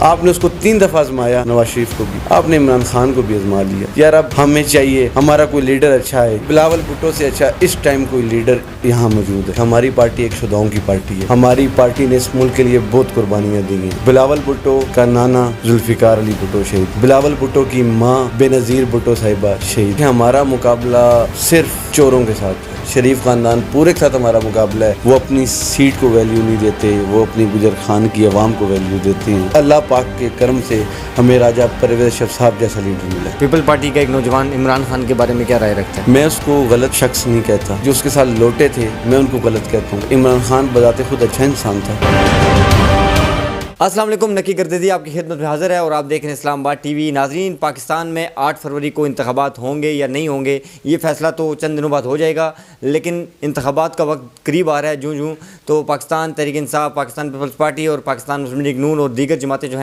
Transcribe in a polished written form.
آپ نے اس کو 3 دفعہ آزمایا، نواز شریف کو بھی، آپ نے عمران خان کو بھی آزما لیا. یار اب ہمیں چاہیے ہمارا کوئی لیڈر اچھا ہے. بلاول بھٹو سے اچھا اس ٹائم کوئی لیڈر یہاں موجود ہے. ہماری پارٹی ایک شہداؤں کی پارٹی ہے. ہماری پارٹی نے اس ملک کے لیے بہت قربانیاں دی ہیں. بلاول بھٹو کا نانا ذوالفقار علی بھٹو شہید، بلاول بھٹو کی ماں بے نظیر بھٹو صاحبہ شہید. ہمارا مقابلہ صرف چوروں کے ساتھ ہے. شریف خاندان پورے کے ساتھ ہمارا مقابلہ ہے. وہ اپنی سیٹ کو ویلیو نہیں دیتے، وہ اپنی گجر خان کی عوام کو ویلیو دیتے ہیں. اللہ پاک کے کرم سے ہمیں راجہ پرویز اشرف صاحب جیسا لیڈر ملا ہے. پیپل پارٹی کا ایک نوجوان عمران خان کے بارے میں کیا رائے رکھتا ہے؟ میں اس کو غلط شخص نہیں کہتا. جو اس کے ساتھ لوٹے تھے میں ان کو غلط کہتا ہوں. عمران خان بذات خود اچھا انسان تھا. السلام علیکم، نکی گردیزی آپ کی خدمت میں حاضر ہے اور آپ دیکھ رہے ہیں اسلام آباد ٹی وی. ناظرین، پاکستان میں 8 فروری کو انتخابات ہوں گے یا نہیں ہوں گے، یہ فیصلہ تو چند دنوں بعد ہو جائے گا، لیکن انتخابات کا وقت قریب آ رہا ہے. جوں تو پاکستان تحریک انصاف، پاکستان پیپلز پارٹی اور پاکستان مسلم لیگ نون اور دیگر جماعتیں جو ہیں